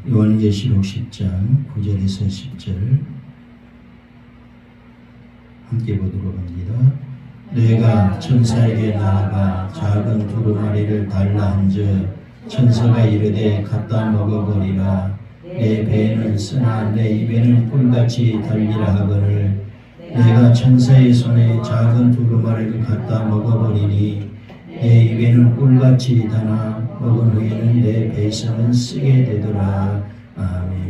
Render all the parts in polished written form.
요한계시록 10장 9절에서 10절 함께 보도록 합니다. 내가 천사에게 나아가 작은 두루마리를 달라 한즉 천사가 이르되 갖다 먹어버리라. 내 배에는 쓰나 내 입에는 꿀같이 달리라 하거늘 내가 천사의 손에 작은 두루마리를 갖다 먹어버리니 내 입에는 꿀같이 다나 먹은 후에는 내 배에서는 쓰게 되더라. 아멘.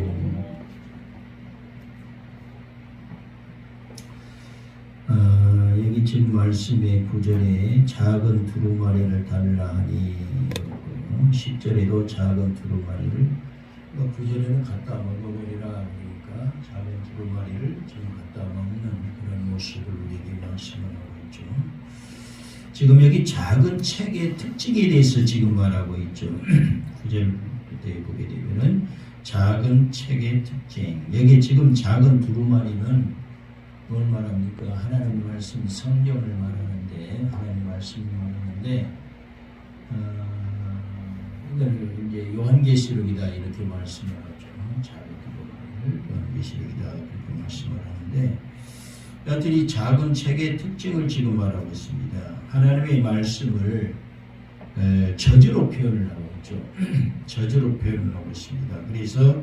여기 지금 말씀의 9절에 작은 두루마리를 달라 하니 10절에도 작은 두루마리를 9절에는 갖다 먹어버리라 하니까 작은 두루마리를 지금 갖다 먹는 그런 모습을 우리에게 말씀을 하고 있죠. 지금 여기 작은 책의 특징에 대해서 지금 말하고 있죠. 9절부터 보게 되면은 작은 책의 특징. 여기 지금 작은 두루마리는 뭘 말합니까? 하나님 말씀 성경을 말하는데 하나님 말씀을 말하는데 이걸 이제 요한계시록이다 이렇게 말씀을 하죠. 작은 두루마리를 요한계시록이다 이렇게 말씀을 하는데 여하튼 이 작은 책의 특징을 지금 말하고 있습니다. 하나님의 말씀을 저주로 표현을 하고 있죠. 저주로 표현을 하고 있습니다. 그래서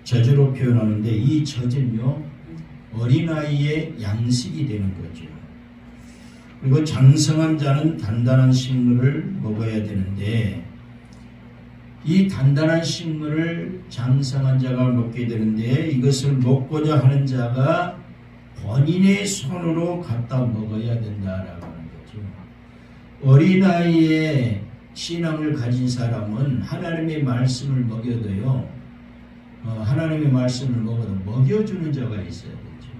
저주로 표현하는데 이 저주는요 어린아이의 양식이 되는 거죠. 그리고 장성한 자는 단단한 식물을 먹어야 되는데 이 단단한 식물을 장성한 자가 먹게 되는데 이것을 먹고자 하는 자가 본인의 손으로 갖다 먹어야 된다라고 하는 거죠. 어린아이의 신앙을 가진 사람은 하나님의 말씀을 먹여도요 하나님의 말씀을 먹어도 먹여주는 자가 있어야 되죠.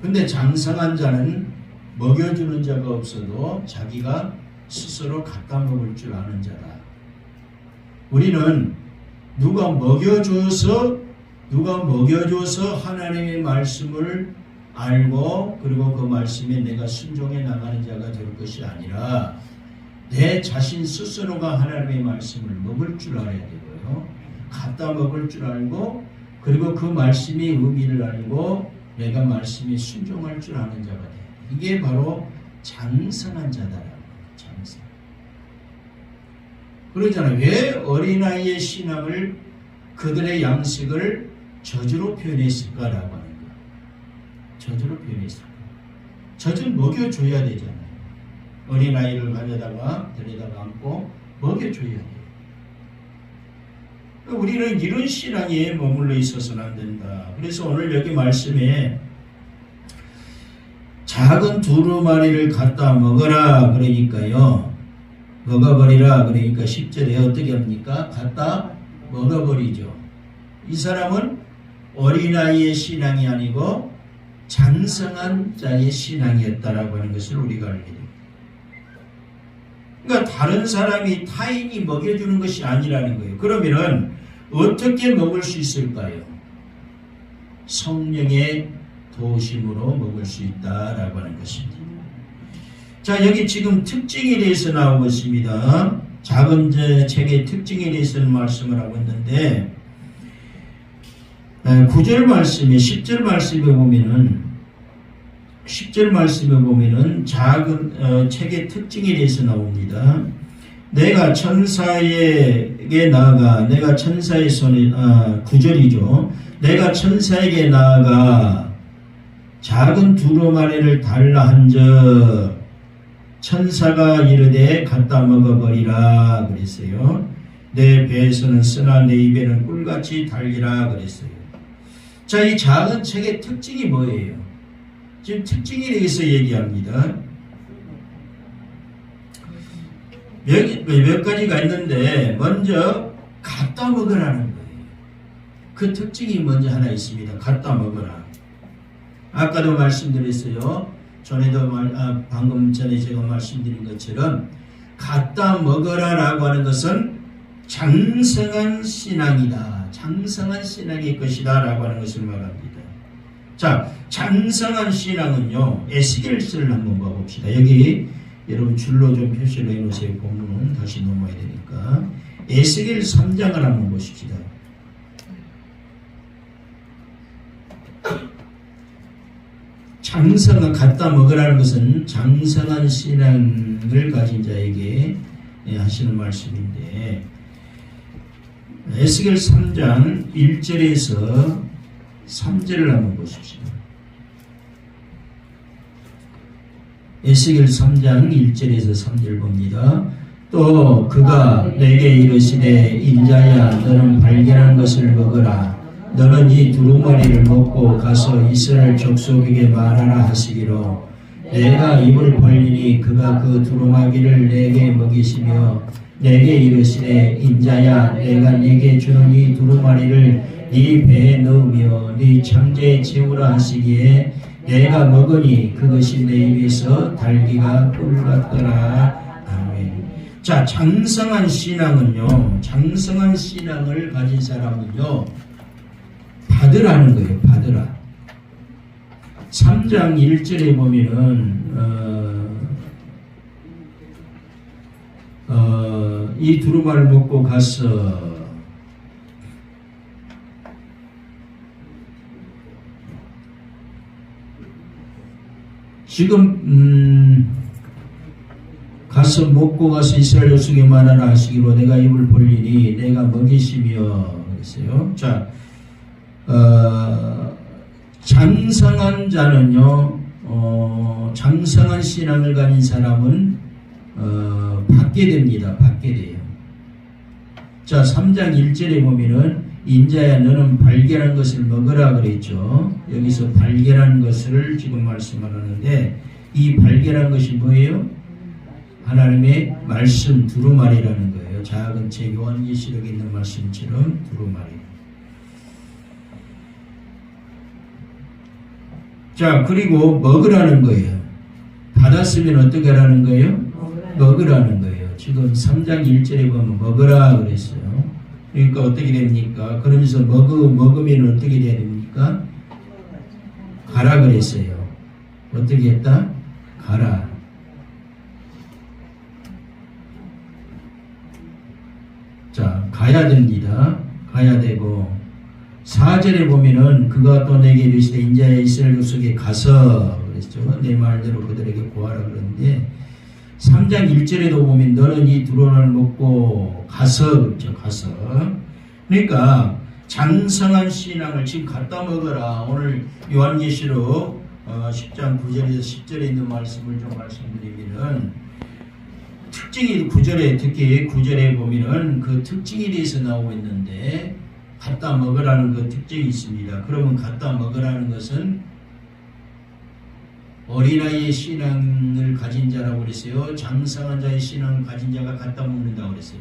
근데 장성한 자는 먹여주는 자가 없어도 자기가 스스로 갖다 먹을 줄 아는 자다. 우리는 누가 먹여줘서 하나님의 말씀을 알고 그리고 그 말씀에 내가 순종해 나가는 자가 될 것이 아니라 내 자신 스스로가 하나님의 말씀을 먹을 줄 알아야 되고요. 갖다 먹을 줄 알고 그리고 그 말씀의 의미를 알고 내가 말씀에 순종할 줄 아는 자가 돼요. 이게 바로 장성한 자다라고 장성. 그러잖아요. 왜 어린아이의 신앙을 그들의 양식을 저주로 표현했을까라고 하는 거예요. 저주로 표현했을까? 저주를 먹여줘야 되잖아요. 어린아이를 가져다가 데려다가 안고 먹여줘야 돼요. 우리는 이런 신앙에 머물러 있어서는 안 된다. 그래서 오늘 여기 말씀에 작은 두루마리를 갖다 먹어라 그러니까요. 먹어버리라 그러니까 10절에 어떻게 합니까? 갖다 먹어버리죠. 이 사람은 어린아이의 신앙이 아니고 장성한 자의 신앙이었다라고 하는 것을 우리가 알게 됩니다. 그러니까 다른 사람이 타인이 먹여주는 것이 아니라는 거예요. 그러면은 어떻게 먹을 수 있을까요? 성령의 도우심으로 먹을 수 있다라고 하는 것입니다. 자, 여기 지금 특징에 대해서 나오고 있습니다. 작은 책의 특징에 대해서는 말씀을 하고 있는데 9절 말씀에 10절 말씀에 보면은 작은 책의 특징에 대해서 나옵니다. 내가 천사에게 나아가 내가 천사의 손에 9절이죠. 내가 천사에게 나아가 작은 두루마리를 달라 한즉 천사가 이르되 갖다 먹어버리라 그랬어요. 내 배에서는 쓰나 내 입에는 꿀같이 달리라 그랬어요. 자, 이 작은 책의 특징이 뭐예요? 지금 특징에 대해서 얘기합니다. 몇 가지가 있는데 먼저 갖다 먹으라는 거예요. 그 특징이 먼저 하나 있습니다. 갖다 먹어라. 아까도 말씀드렸어요. 방금 전에 제가 말씀드린 것처럼 갖다 먹어라라고 하는 것은 장성한 신앙이다. 장성한 신앙의 것이다 라고 하는 것을 말합니다. 자, 장성한 신앙은요, 에스겔서를 한번 봐봅시다. 여기 여러분 줄로 좀 표시를 해놓으세요. 본문은 다시 넘어야 되니까. 에스겔 3장을 한번 보십시다. 갖다 먹으라는 것은 장성한 신앙을 가진 자에게 하시는 말씀인데, 에스겔 3장 1절에서 3절을 한번 보십시오. 에스겔 3장 1절에서 3절 봅니다. 또 그가 내게 이르시되 인자야 너는 발견한 것을 먹으라. 너는 이 두루마리를 먹고 가서 이스라엘 족속에게 말하라 하시기로 내가 입을 벌리니 그가 그 두루마기를 내게 먹이시며 내게 이르시되 인자야 내가 네게 주는 이 두루마리를 네 배에 넣으며 네 창자에 채우라 하시기에 내가 먹으니 그것이 내 입에서 달기가 꿀 같더라. 아멘. 자, 장성한 신앙은요, 장성한 신앙을 가진 사람은요, 받으라는 거예요. 받으라. 3장 1절에 보면은 이 두루마리를 먹고 가서 지금 가서 먹고 가서 이스라엘 족속에 말하라 하시기로 내가 입을 벌리니 내가 먹이시며 그랬어요. 자, 장성한 자는요, 장성한 신앙을 가진 사람은 받게 됩니다. 받게 돼요. 자, 3장 1절에 보면은 인자야 너는 발견한 것을 먹으라 그랬죠. 여기서 발견한 것을 지금 말씀하는데 이 발견한 것이 뭐예요? 하나님의 말씀 두루마리라는 거예요. 작은 책 요한계시록에 있는 말씀처럼 두루마리. 자, 그리고 먹으라는 거예요. 받았으면 어떻게 하라는 거예요? 먹으라는 거예요. 지금 3장 1절에 보면 먹으라 그랬어요. 그러니까 어떻게 됩니까? 그러면서 먹으면 어떻게 돼야 됩니까? 가라 그랬어요. 어떻게 했다? 가라. 자, 가야 됩니다. 가야 되고 4절에 보면은 그가 또 내게 이르시되 인자야 이스라엘 족속에 가서 그랬죠. 내 말대로 그들에게 구하라 그러는데 3장 1절에도 보면 너는 이 두루마리를 먹고 가서 그렇죠. 가서. 그러니까 장성한 신앙을 지금 갖다 먹어라. 오늘 요한계시록 10장 9절에서 10절에 있는 말씀을 좀 말씀드리면은 특징이 9절에 특히 9절에 보면은 그 특징에 대해서 나오고 있는데 갖다 먹으라는 그 특징이 있습니다. 그러면 갖다 먹으라는 것은 어린아이의 신앙을 가진 자라고 그랬어요. 장성한 자의 신앙을 가진 자가 갖다 먹는다고 그랬어요.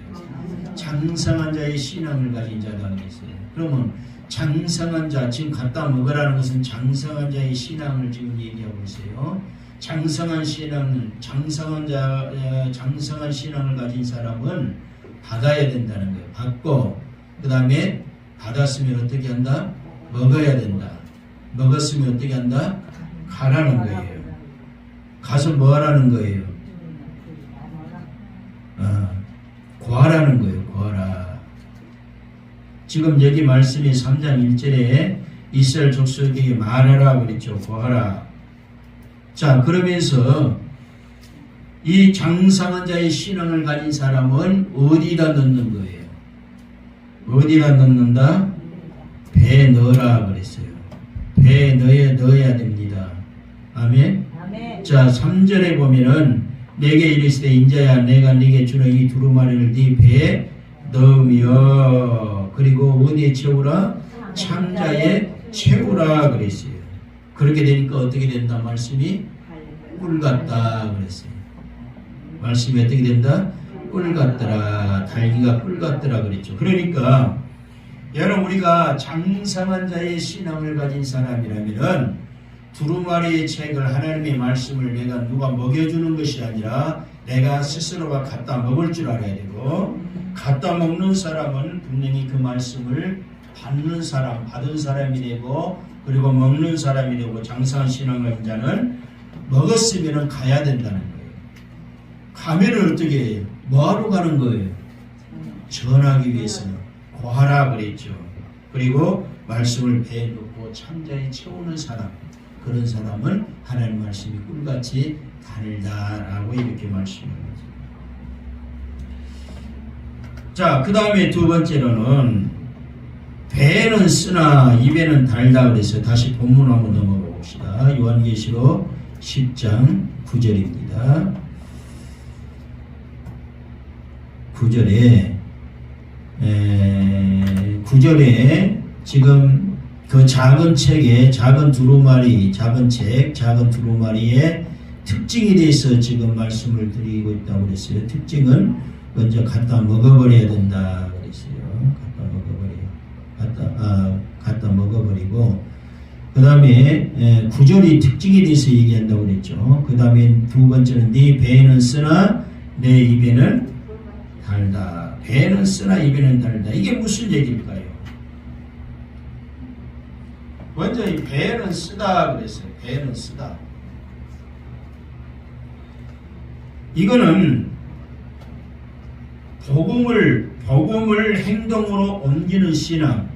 장성한 자의 신앙을 가진 자다 그랬어요. 그러면 장성한 자, 지금 갖다 먹으라는 것은 장성한 자의 신앙을 지금 얘기하고 있어요. 장성한 신앙을, 장성한 신앙을 가진 사람은 받아야 된다는 거예요. 받고, 그 다음에 받았으면 어떻게 한다? 먹어야 된다. 먹었으면 어떻게 한다? 가라는 거예요. 가서 뭐 하라는 거예요? 구하라는 거예요. 구하라. 지금 여기 말씀이 3장 1절에 이스라엘 족속에게 말하라 그랬죠. 구하라. 자, 그러면서 이 장성한 자의 신앙을 가진 사람은 어디다 넣는 거예요? 어디다 넣는다? 배에 넣어라 그랬어요. 배에 넣어야 됩니다. 아멘. 아멘. 자, 3절에 보면은 내게 이르시되 인자야 내가 네게 주는 이 두루마리를 네 배에 넣으며 그리고 어디에 채우라? 창자에 채우라 그랬어요. 그렇게 되니까 어떻게 된다? 말씀이 꿀 같다 그랬어요. 말씀이 어떻게 된다? 꿀 같더라. 달기가 꿀 같더라 그랬죠. 그러니까 여러분 우리가 장성한 자의 신앙을 가진 사람이라면은 두루마리의 책을 하나님의 말씀을 내가 누가 먹여주는 것이 아니라 내가 스스로가 갖다 먹을 줄 알아야 되고 갖다 먹는 사람은 분명히 그 말씀을 받는 사람, 받은 사람이 되고 그리고 먹는 사람이 되고 장성한 신앙을 가진 자는 먹었으면 가야 된다는 거예요. 가면은 어떻게 해요? 뭐하러 가는 거예요? 전하기 위해서 구하라 그랬죠. 그리고 말씀을 배에 넣고 창자에 채우는 사람. 그런 사람은 하나님 말씀이 꿀같이 달다라고 이렇게 말씀합니다. 자, 그 다음에 두 번째로는 배에는 쓰나 입에는 달다 그래서 다시 본문 한번 넘어가 봅시다. 요한계시록 10장 9절입니다. 9절에 지금 그 작은 책에 작은 두루마리, 작은 두루마리의 특징에 대해서 지금 말씀을 드리고 있다고 그랬어요. 특징은 먼저 갖다 먹어버려야 된다 그랬어요. 갖다 먹어버리고 그 다음에 9절이 특징에 대해서 얘기한다고 그랬죠. 그 다음에 두 번째는 네 배에는 쓰나 내 입에는 달다. 배에는 쓰나 입에는 달다. 이게 무슨 얘기일까요? 먼저 이 배에는 쓰다 그랬어요. 배에는 쓰다. 이거는 복음을 행동으로 옮기는 신앙,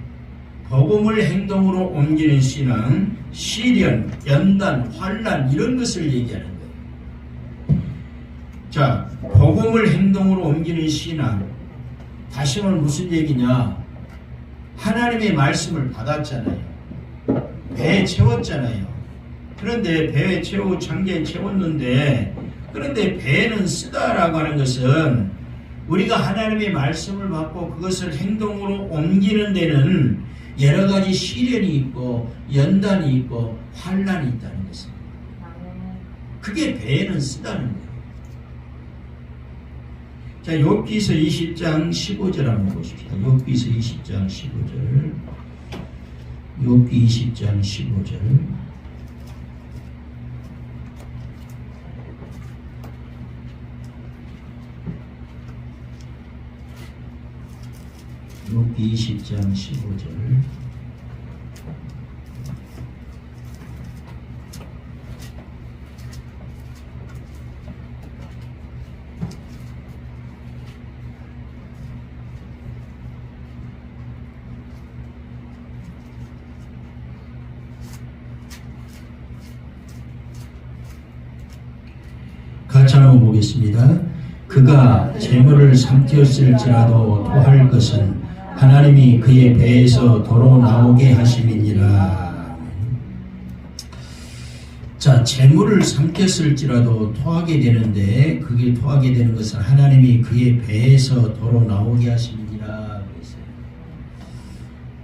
복음을 행동으로 옮기는 신앙, 시련, 연단, 환난 이런 것을 얘기하는 거예요. 자, 복음을 행동으로 옮기는 신앙. 다시 말하면 무슨 얘기냐? 하나님의 말씀을 받았잖아요. 배에 채웠잖아요. 그런데 배에 채우고 창자에 채웠는데 그런데 배에는 쓰다라고 하는 것은 우리가 하나님의 말씀을 받고 그것을 행동으로 옮기는 데는 여러 가지 시련이 있고 연단이 있고 환난이 있다는 것입니다. 그게 배에는 쓰다는 거예요. 자, 욥기서 20장 15절 한번 보십시다. 욥기서 20장 15절. 욥기 20장 15절. 욥기 20장 15절. 같이 한번 보겠습니다. 그가 재물을 삼켰을지라도 토할 것은 하나님이 그의 배에서 도로 나오게 하심이니라. 자, 재물을 삼켰을지라도 토하게 되는데 그게 토하게 되는 것은 하나님이 그의 배에서 도로 나오게 하심이니라 그랬어요.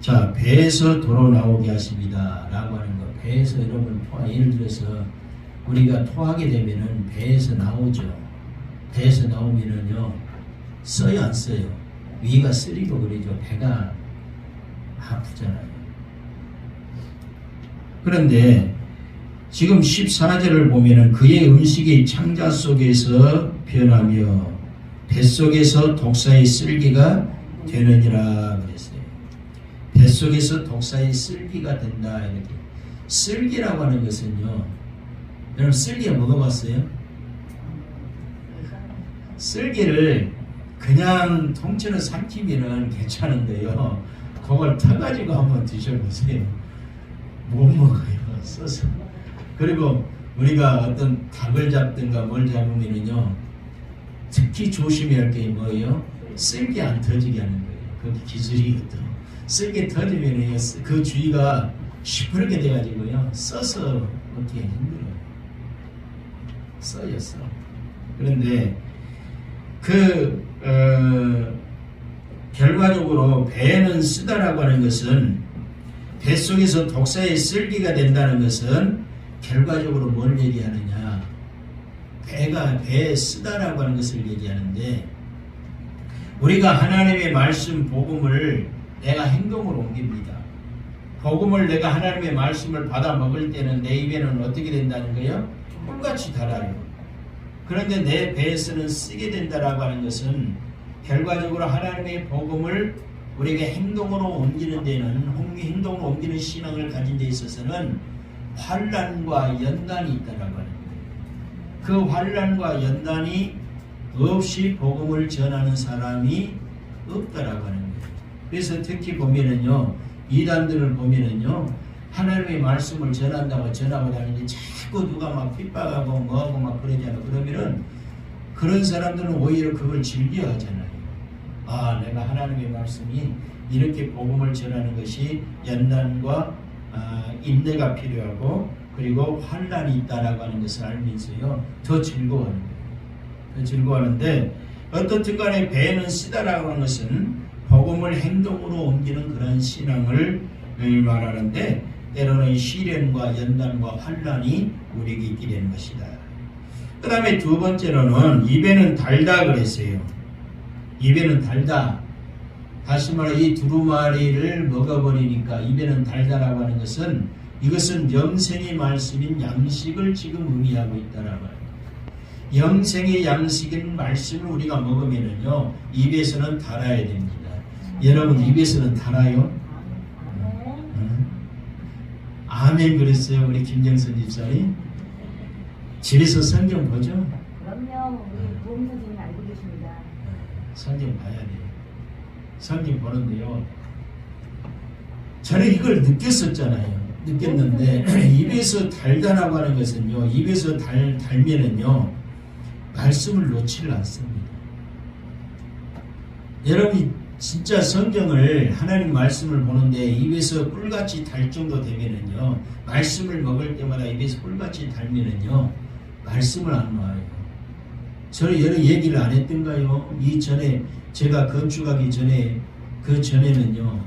자, 배에서 도로 나오게 하십니다 라고 하는 거. 배에서 여러분 예를 들어서 우리가 토하게 되면은 배에서 나오죠. 배에서 나오면은요 써요 안 써요? 위가 쓰리고 그러죠. 배가 아프잖아요. 그런데 지금 14절을 보면은 그의 음식이 창자 속에서 변하며 뱃속에서 독사의 쓸기가 되느니라 그랬어요. 뱃속에서 독사의 쓸기가 된다 이렇게. 쓸기라고 하는 것은요, 여러분 쓸기 먹어봤어요? 쓸기를 그냥 통째로 삼키면은 괜찮은데요, 그걸 타가지고 한번 드셔보세요. 못 먹어요. 써서. 그리고 우리가 어떤 닭을 잡든가 뭘 잡으면은요, 특히 조심해야 할 게 뭐예요? 쓸개 안 터지게 하는 거예요. 그게 기술이거든. 쓸개 터지면은요, 그 주위가 시퍼렇게 돼가지고요, 써서 먹기가 힘들어요. 써요. 그런데 결과적으로 배에는 쓰다라고 하는 것은, 뱃속에서 독사의 쓸기가 된다는 것은 결과적으로 뭘 얘기하느냐, 배에 쓰다라고 하는 것을 얘기하는데, 우리가 하나님의 말씀 복음을 내가 행동으로 옮깁니다. 복음을 내가 하나님의 말씀을 받아 먹을 때는 내 입에는 어떻게 된다는 거예요? 꿀같이 달아요. 그런데 내 배에서는 쓰게 된다라고 하는 것은 결과적으로 하나님의 복음을 우리가 행동으로 옮기는 데는, 행동으로 옮기는 신앙을 가진 데 있어서는 환난과 연단이 있다라고 하는 거예요. 그 환난과 연단이 없이 복음을 전하는 사람이 없다라고 하는 거예요. 그래서 특히 보면은요, 이단들을 보면은요, 하나님의 말씀을 전한다고 전하고 다니는데 자꾸 누가 막 핍박하고 뭐하고 막 그러잖아요. 그러면은 그런 사람들은 오히려 그걸 즐겨하잖아요. 아, 내가 하나님의 말씀이 이렇게 복음을 전하는 것이 연단과 인내가 필요하고 그리고 환난이 있다라고 하는 것을 알면서요 더 즐거워하는 거예요. 더 즐거워하는데 어떻든 간에 배는 쓰다라고 하는 것은 복음을 행동으로 옮기는 그런 신앙을 말하는데 때로는 시련과 연단과 환난이 우리에게 있게 되는 것이다. 그 다음에 두 번째로는 입에는 달다 그랬어요. 입에는 달다. 다시 말해 이 두루마리를 먹어버리니까 입에는 달다라고 하는 것은 이것은 영생의 말씀인 양식을 지금 의미하고 있다라고 해요. 영생의 양식인 말씀을 우리가 먹으면은요 입에서는 달아야 됩니다. 여러분 입에서는 달아요? 아멘 그랬어요. 우리 김정선 집사님 집에서 성경 보죠? 그럼요. 우리 보험 선생님 알고 계십니다. 성경 봐야 돼요. 성경 보는데요 저는 이걸 느꼈었잖아요. 느꼈는데 입에서 달다라고 하는 것은요 입에서 달면은요 말씀을 놓지를 않습니다. 여러분이 진짜 성경을 하나님 말씀을 보는데 입에서 꿀같이 달 정도 되면은요 말씀을 먹을 때마다 입에서 꿀같이 달면은요 말씀을 안 놔요. 저는 여러 얘기를 안 했던가요? 이전에 제가 건축하기 전에 그 전에는요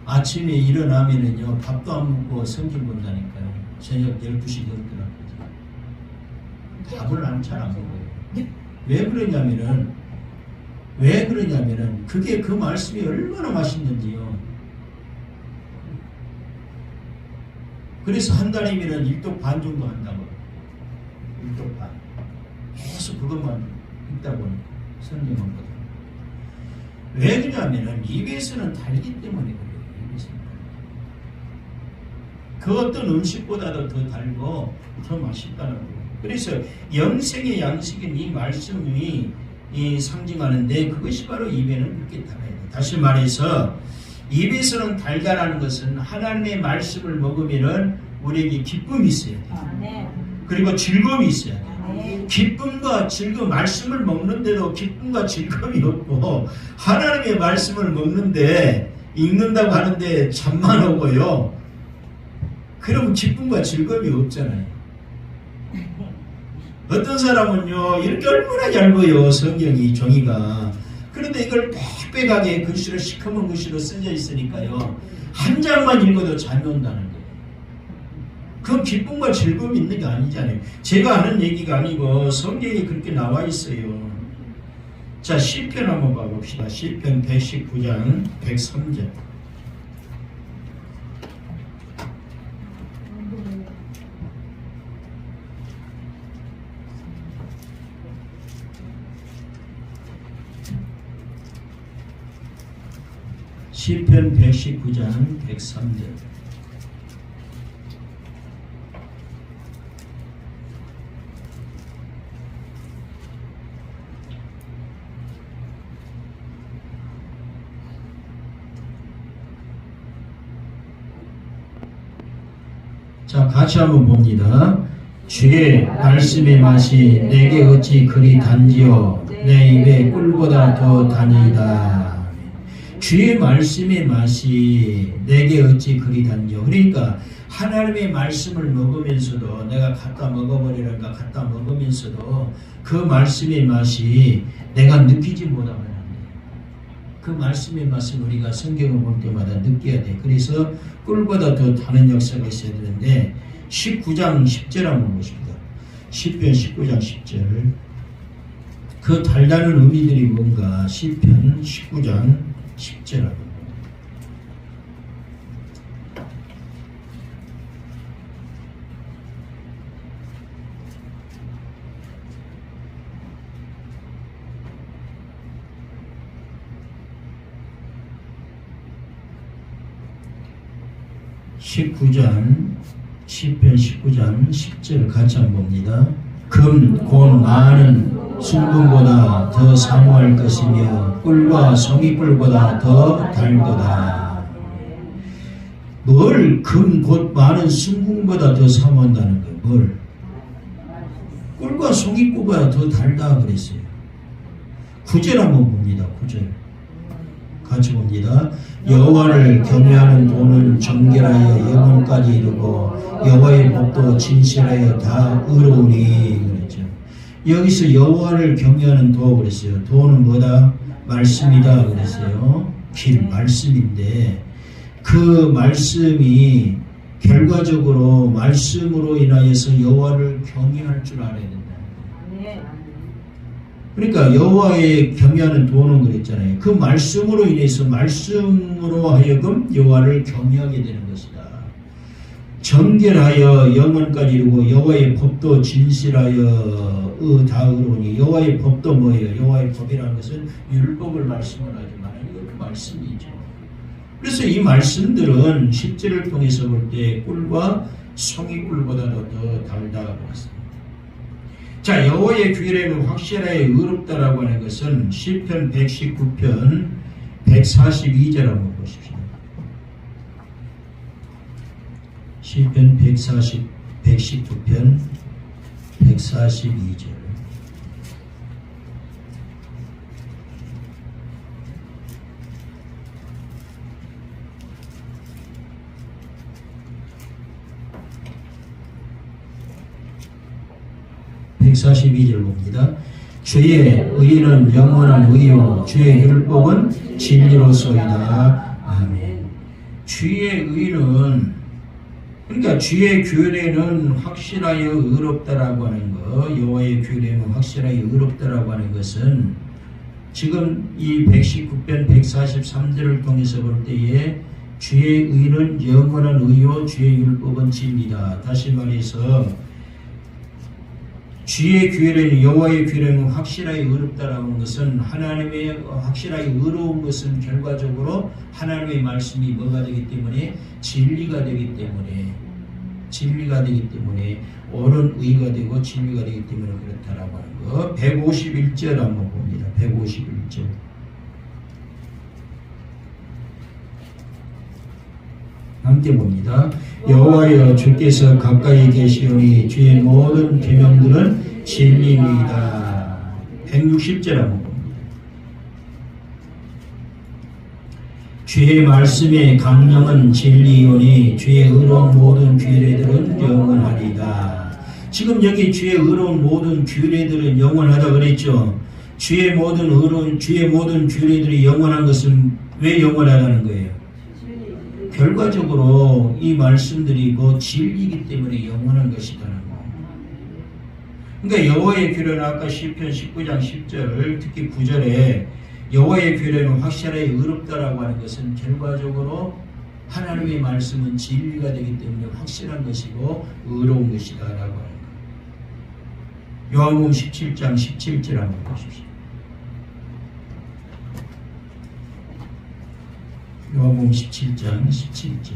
아침에 일어나면은요 밥도 안 먹고 성경 본다니까요. 저녁 12시 되었더라고요. 밥을 잘 안 먹어요. 왜 그러냐면은 그게 그 말씀이 얼마나 맛있는지요. 그래서 한 달이면은 1독 반 정도 한다고. 1독 반. 계속 그것만 읽다 보니까 성경은 거든. 왜 그러냐면은 입에서는 달기 때문에 그래요. 입에서는. 그 어떤 음식보다도 더 달고 더 맛있다라고. 그래서 영생의 양식인 이 말씀이 상징하는데 그것이 바로 입에는 그렇게 달아야 돼요. 다시 말해서 입에서는 달다라는 것은 하나님의 말씀을 먹으면은 우리에게 기쁨이 있어야 돼요. 그리고 즐거움이 있어야 돼요. 기쁨과 즐거움, 말씀을 먹는데도 기쁨과 즐거움이 없고 하나님의 말씀을 먹는데 읽는다고 하는데 잠만 오고요. 그럼 기쁨과 즐거움이 없잖아요. 어떤 사람은요 이렇게 얼마나 얇아요 성경이 종이가. 그런데 이걸 빽빽하게 글씨로 시커먼 글씨로 써져 있으니까요 한 장만 읽어도 잠이 온다는 거예요. 그 기쁨과 즐거움이 있는 게 아니잖아요. 제가 하는 얘기가 아니고 성경이 그렇게 나와 있어요. 자 시편 한번 봐봅시다. 시편 119장 103절. 시편 119장 103절. 자, 같이 한번 봅니다. 주의 말씀의 맛이 내게 어찌 그리 단지요 내 입에 꿀보다 더 다니이다. 주의 말씀의 맛이 내게 어찌 그리 단지요. 그러니까 하나님의 말씀을 먹으면서도 내가 갖다 먹어버리는가 갖다 먹으면서도 그 말씀의 맛이 내가 느끼지 못하면 안 돼. 그 말씀의 맛을 우리가 성경을 볼 때마다 느껴야 돼. 그래서 꿀보다 더 다는 역사가 있어야 되는데 19장 10절 한번 보십니다. 시편 19장 10절. 그 달다는 의미들이 뭔가 시편 19장 10절 한번. 시편 19장 10절 같이 한번 봅니다. 금 곧 많은 순금보다 더 사모할 것이며 꿀과 송이꿀보다 더 달도다. 뭘 금 곧 많은 순궁보다 더 사모한다는 거예요. 뭘? 꿀과 송이꿀보다 더 달다 그랬어요. 9절 한번 봅니다. 9절 같이 봅니다. 여호와를 경외하는 도는 정결하여 영혼까지 이르고 여호와의 법도 진실하여 다 의로우니 그랬죠. 여기서 여호와를 경외하는 도 그랬어요. 도는 뭐다? 말씀이다 그랬어요. 길, 말씀인데 그 말씀이 결과적으로 말씀으로 인하여서 여호와를 경외할 줄 알아야 된다. 그러니까 여호와의 경외하는 도는 그랬잖아요. 그 말씀으로 인해서 말씀으로 하여금 여호와를 경외하게 되는 것이다. 정결하여 영원까지 이루고 여호와의 법도 진실하여 다 의로우니 여호와의 법도 뭐예요? 여호와의 법이라는 것은 율법을 말씀을 하지만 이것도 말씀이죠. 그래서 이 말씀들은 10절을 통해서 볼 때 꿀과 송이꿀보다도 더 달다 그랬습니다. 자, 여호와의 규례는 확실하게 의롭다라고 하는 것은 시편 119편 142절 한번 보십시오. 시편 119편 142절. (142절) 봅니다. 주의 의는 영원한 의요 주의 율법은 진리로소이다. 아멘. 주의 의는 그러니까 주의 규례는 확실하여 의롭다라고 하는 것, 여호와의 규례는 확실하여 의롭다라고 하는 것은 지금 이 119편 143절을 통해서 볼 때에 주의 의는 영원한 의요 주의 율법은 진리다. 다시 말해서 주의 규례는 여호와의 규례는 확실하게 의롭다라는 것은 하나님의 확실하게 의로운 것은 결과적으로 하나님의 말씀이 뭐가 되기 때문에 진리가 되기 때문에 옳은 의가 되고 진리가 되기 때문에 그렇다라고 하는 거. 151절 한번 봅니다. 151절. 함께 봅니다. 여호와여 주께서 가까이 계시오니 주의 모든 계명들은 진리니이다. 160절 한번 봅니다. 주의 말씀의 강령은 진리이오니 주의 의로운 모든 규례들은 영원하리다. 지금 여기 주의 의로운 모든 규례들은 영원하다 그랬죠. 주의 모든 규례들이 영원한 것은 왜 영원하다는 거예요? 결과적으로 이 말씀들이 진리이기 때문에 영원한 것이라는 거. 그러니까 여호와의 규례는 아까 시편 19장 10절 특히 9절에 여호와의 규례는 확실하게 의롭다라고 하는 것은 결과적으로 하나님의 말씀은 진리가 되기 때문에 확실한 것이고 의로운 것이다라고 하는 거. 요한복음 17장 17절 한번 보십시오. 요한복음 17장 17절.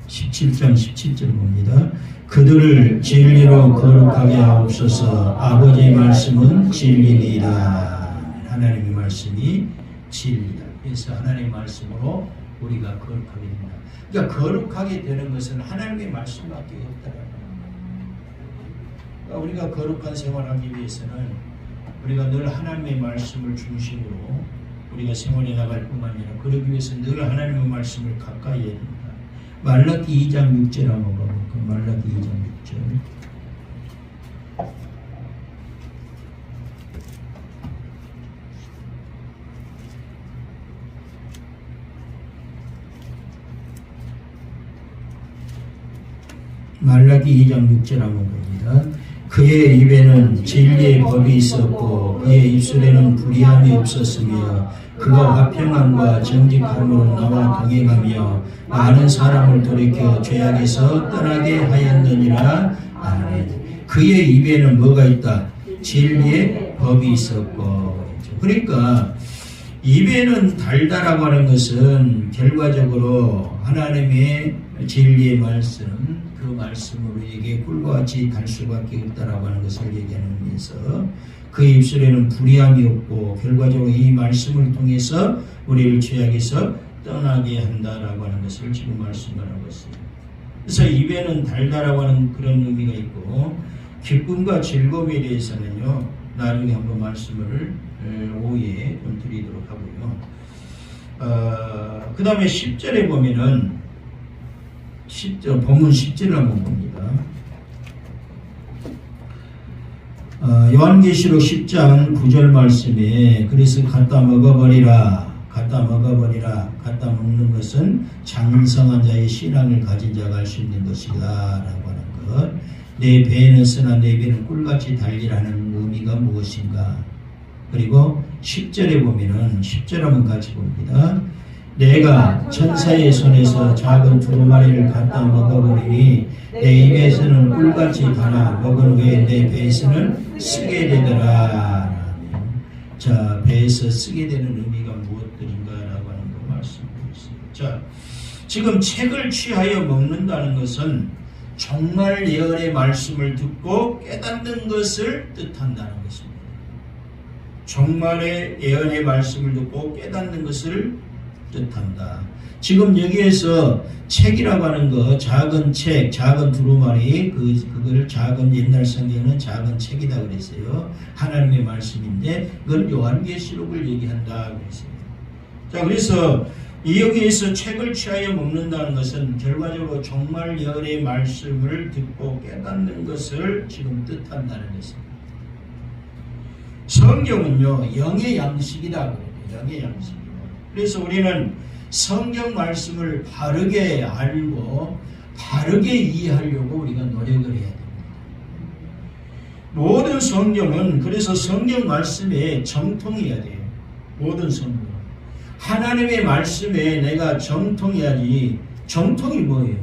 (17장 17절) 봅니다. 그들을 진리로 거룩하게 하옵소서. 아버지의 말씀은 진리니이다. 하나님의 말씀이 진리다. 그래서 하나님의 말씀으로 우리가 거룩하게 된다. 그러니까 거룩하게 되는 것은 하나님의 말씀밖에 없다. 그러니까 우리가 거룩한 생활하기 위해서는 우리가 늘 하나님의 말씀을 중심으로 우리가 생활해 나갈 뿐만 아니라 그러기 위해서 늘 하나님의 말씀을 가까이 해야 된다. 말라기 2장 6절 한번 봐볼까요? 말라기 2장 6절. 말라기 2장 6절 한번 봅니다. 그의 입에는 진리의 법이 있었고 그의 입술에는 불의함이 없었으며 그가 화평함과 정직함으로 나와 동행하며 많은 사람을 돌이켜 죄악에서 떠나게 하였느니라. 아멘. 그의 입에는 뭐가 있다? 진리의 법이 있었고. 그러니까 입에는 달다라고 하는 것은 결과적으로 하나님의 진리의 말씀, 그 말씀으로 우리에게 꿀과 같이 달 수밖에 없다라고 하는 것을 얘기하는 의미에서 그 입술에는 불의함이 없고 결과적으로 이 말씀을 통해서 우리를 죄악에서 떠나게 한다라고 하는 것을 지금 말씀을 하고 있습니다. 그래서 입에는 달다라고 하는 그런 의미가 있고 기쁨과 즐거움에 대해서는요 나중에 한번 말씀을 오후에 좀 드리도록 하고요. 그 다음에 10절에 보면은 본문 10절을 한번 봅니다. 요한계시록 10장 9절 말씀에 그래서 갖다 먹어버리라 갖다 먹는 것은 장성한 자의 신앙을 가진 자가 할 수 있는 것이다 라고 하는 것. 내 배에는 쓰나 내 배는 꿀같이 달리라는 의미가 무엇인가. 그리고 10절에 보면은 10절 한번 같이 봅니다. 내가 천사의 손에서 작은 두루마리를 갖다 먹어버리니 내 입에서는 꿀같이 달아 먹은 후에 내 배에서는 쓰게 되더라. 자, 배에서 쓰게 되는 의미가 무엇들인가라고 하는 거 말씀드리고 있습니다. 자, 지금 책을 취하여 먹는다는 것은 정말 예언의 말씀을 듣고 깨닫는 것을 뜻한다는 것입니다. 정말의 예언의 말씀을 듣고 깨닫는 것을 뜻한다. 지금 여기에서 책이라고 하는 거, 작은 책, 작은 두루마리, 그걸 작은 옛날 성경은 작은 책이다 그랬어요. 하나님의 말씀인데 그건 요한계시록을 얘기한다 그랬어요. 자, 그래서 여기에서 책을 취하여 먹는다는 것은 결과적으로 정말 예언의 말씀을 듣고 깨닫는 것을 지금 뜻한다는 것입니다. 성경은요 영의 양식이다 그래요. 영의 양식이다. 그래서 우리는 성경 말씀을 바르게 알고 바르게 이해하려고 우리가 노력을 해야 됩니다. 모든 성경은 그래서 성경 말씀에 정통해야 돼요. 모든 성경 하나님의 말씀에 내가 정통해야지. 정통이 뭐예요?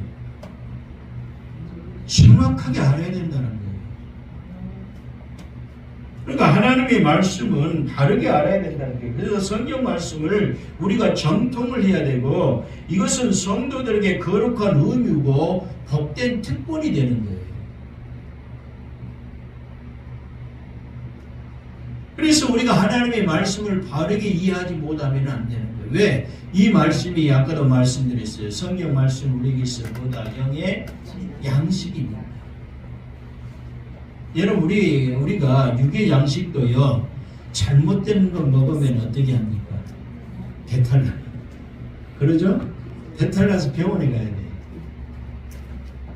정확하게 알아야 된다는 거예요. 그러니까 하나님의 말씀은 바르게 알아야 된다는 거예요. 그래서 성경 말씀을 우리가 정통을 해야 되고 이것은 성도들에게 거룩한 의무고 복된 특권이 되는 거예요. 그래서 우리가 하나님의 말씀을 바르게 이해하지 못하면 안 되는 거예요. 왜? 이 말씀이 아까도 말씀드렸어요. 성경 말씀 우리에게서 보다 영의 양식입니다. 여러분 우리가 육의 양식도요 잘못된 거 먹으면 어떻게 합니까? 배탈 나요. 그러죠? 배탈 나서 병원에 가야 돼요.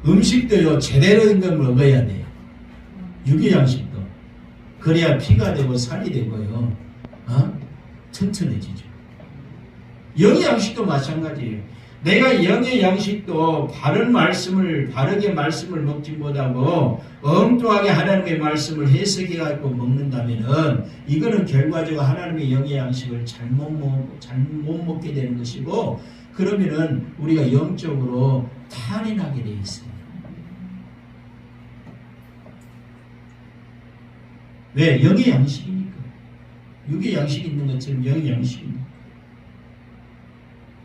음식도요 제대로 된 거 먹어야 돼요. 육의 양식도. 그래야 피가 되고 살이 되고요. 튼튼해지죠. 영의 양식도 마찬가지예요. 내가 영의 양식도 바른 말씀을 바르게 말씀을 먹지 못하고 엉뚱하게 하나님의 말씀을 해석해 갖고 먹는다면은 이거는 결과적으로 하나님의 영의 양식을 잘못 먹게 되는 것이고 그러면은 우리가 영적으로 탄인하게 돼 있어요. 왜? 영의 양식이니까. 육의 양식이 있는 것처럼 영의 양식이니까.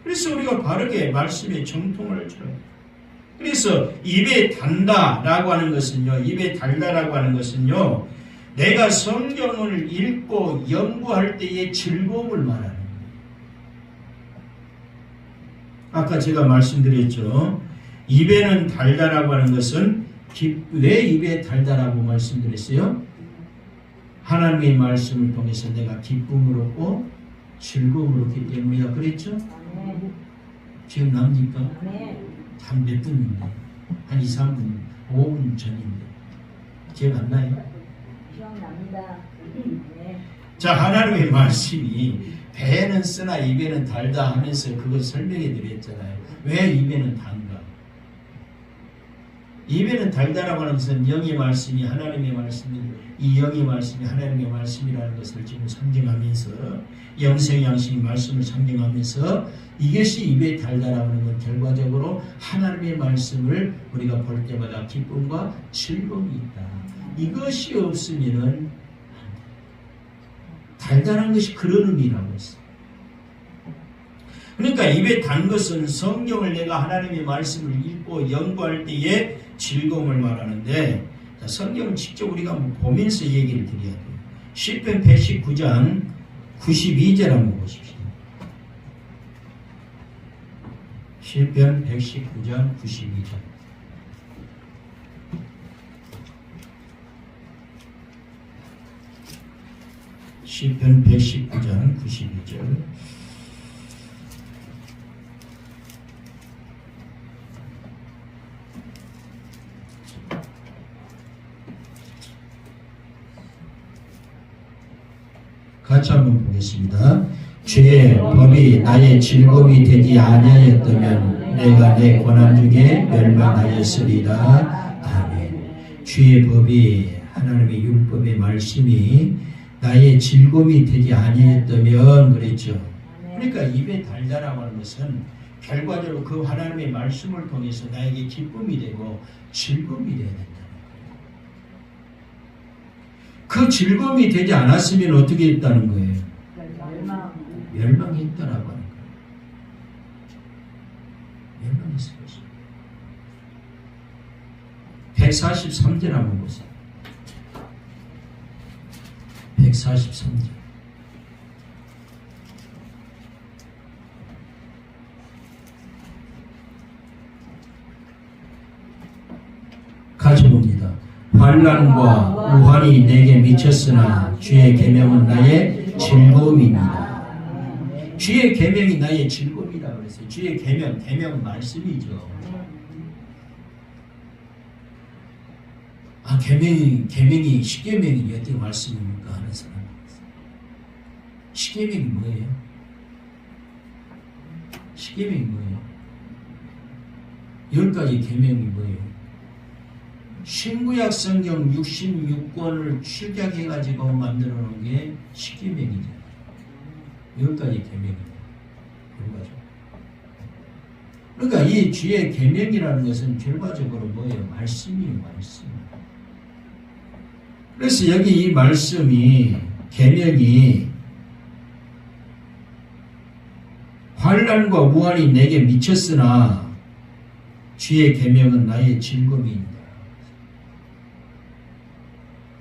그래서 우리가 바르게 말씀에 정통을 쳐요. 그래서 입에 단다라고 하는 것은요. 입에 달다라고 하는 것은요. 내가 성경을 읽고 연구할 때의 즐거움을 말하는 거예요. 아까 제가 말씀드렸죠. 입에는 달다라고 하는 것은 왜 입에 달다라고 말씀드렸어요? 하나님의 말씀을 통해서 내가 기쁨을 얻고 즐거움을 얻기 때문이야. 그랬죠? 지금 납니까? 한 몇 분인데 한 2, 3분 5분 전인데 기억 안 나요? 기억납니다. 자, 하나님의 말씀이 배에는 쓰나 입에는 달다 하면서 그걸 설명해 드렸잖아요. 왜 입에는 단가? 입에는 달다라고 하는 것은 영의 말씀이 하나님의 말씀이 이 영의 말씀이 하나님의 말씀이라는 것을 지금 상징하면서 영생 양식의 말씀을 상징하면서 이것이 입에 달다라고 하는 건 결과적으로 하나님의 말씀을 우리가 볼 때마다 기쁨과 즐거움이 있다. 이것이 없으면은 달달한 것이 그런 의미라고 했어요. 그러니까 입에 단 것은 성경을 내가 하나님의 말씀을 읽고 연구할 때에 즐거움을 말하는데, 자, 성경을 직접 우리가 한번 보면서 얘기를 드려야 돼요. 시편 119장 92절 한번 보십시오. 시편 119장 92절. 시편 119장 92절. 같이 한번 보겠습니다. 주의 법이 나의 즐거움이 되지 아니하였다면 내가 내 고난 중에 멸망하였으리라. 아멘. 주의 법이, 하나님의 율법의 말씀이 나의 즐거움이 되지 아니하였다면 그랬죠. 그러니까 입에 달다라고 하는 것은 결과적으로 그 하나님의 말씀을 통해서 나에게 기쁨이 되고 즐거움이 되어야 된다. 그 즐거움이 되지 않았으면 어떻게 했다는 거예요? 멸망했다라고 하는 거예요. 멸망했을 것이에요. 143절 한번 보세요. 143절. 같이 봅니다. 환난과 우환이 내게 미쳤으나 주의 계명은 나의 즐거움입니다. 주의 계명이 나의 즐거움이라 그랬어요. 주의 계명은 말씀이죠. 아, 계명이 십계명이 어떻게 말씀입니까? 하는 사람. 십계명이 뭐예요? 십계명이 뭐예요? 10가지 계명이 뭐예요? 신구약 성경 66권을 축약해가지고 만들어 놓은 게 십계명이죠. 10가지 계명입니다. 그러니까 이 주의 계명이라는 것은 결과적으로 뭐예요? 말씀이에요. 말씀. 그래서 여기 이 말씀이, 계명이 환난과 우환이 내게 미쳤으나 주의 계명은 나의 즐거움입니다.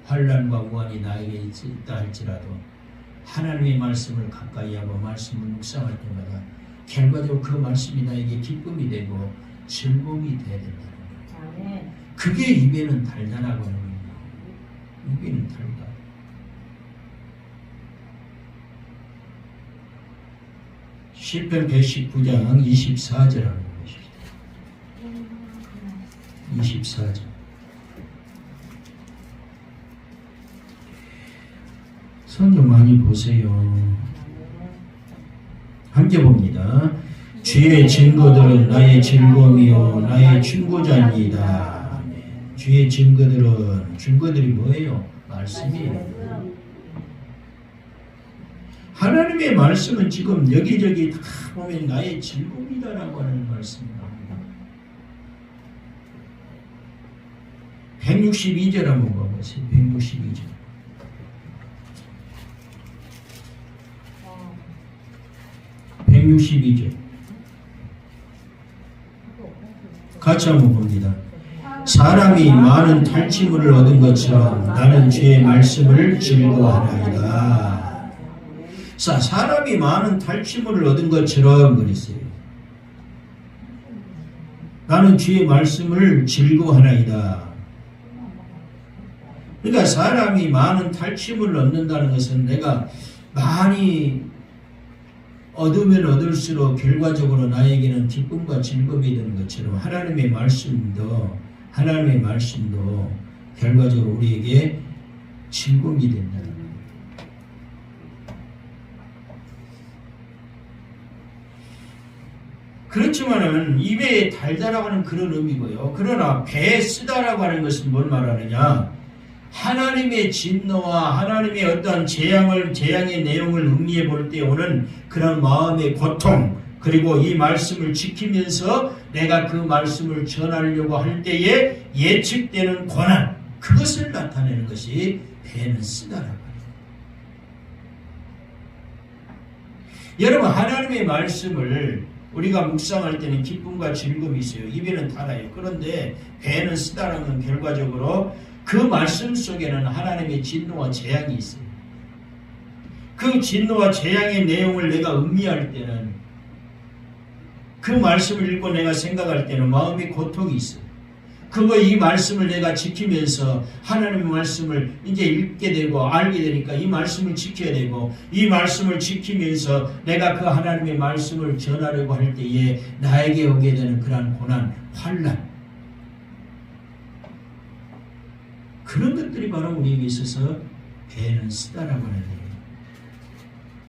환난과 우환이 나에게 있다 할지라도 하나님의 말씀을 가까이 하고 말씀을 묵상할 때마다 결과적으로 그 말씀이 나에게 기쁨이 되고 즐거움이 되어야 된다는 거예요. 그게 입에는 달다라고 하는 거예요. 입에는 달다. 시편 119장 24절 한번 보십시오. 24절. 성경 많이 보세요. 함께 봅니다. 주의 증거들은 나의 즐거움이요 나의 충고자입니다. 주의 증거들이 뭐예요? 말씀이에요. 하나님의 말씀은 지금 여기저기 다 보면 나의 즐거움이다라고 하는 말씀입니다. 162절 한번 봐보세요. 162절. 같이 한번 봅니다. 사람이 많은 탈취물을 얻은 것처럼 나는 주의 말씀을 즐거워하나이다. 자, 사람이 많은 탈취물을 얻은 것처럼 그랬어요. 나는 주의 말씀을 즐거워하나이다. 그러니까 사람이 많은 탈취물을 얻는다는 것은 내가 많이 얻으면 얻을수록 결과적으로 나에게는 기쁨과 즐거움이 되는 것처럼 하나님의 말씀도 결과적으로 우리에게 즐거움이 된다는 거예요. 그렇지만은 입에 달다라고 하는 그런 의미고요. 그러나 배에 쓰다라고 하는 것은 뭘 말하느냐? 하나님의 진노와 하나님의 어떠한 재앙의 내용을 음미해 볼 때 오는 그런 마음의 고통, 그리고 이 말씀을 지키면서 내가 그 말씀을 전하려고 할 때에 예측되는 고난, 그것을 나타내는 것이 배는 쓰다라고 합니다. 여러분 하나님의 말씀을 우리가 묵상할 때는 기쁨과 즐거움이 있어요. 입에는 달아요. 그런데 배는 쓰다라는 결과적으로 그 말씀 속에는 하나님의 진노와 재앙이 있어요. 그 진노와 재앙의 내용을 내가 음미할 때는 그 말씀을 읽고 내가 생각할 때는 마음의 고통이 있어요. 그거 이 말씀을 내가 지키면서 하나님의 말씀을 이제 읽게 되고 알게 되니까 이 말씀을 지켜야 되고 이 말씀을 지키면서 내가 그 하나님의 말씀을 전하려고 할 때에 나에게 오게 되는 그러한 고난, 환난 그런 것들이 바로 우리에게 있어서 배는 쓰다라고 하는 거예요.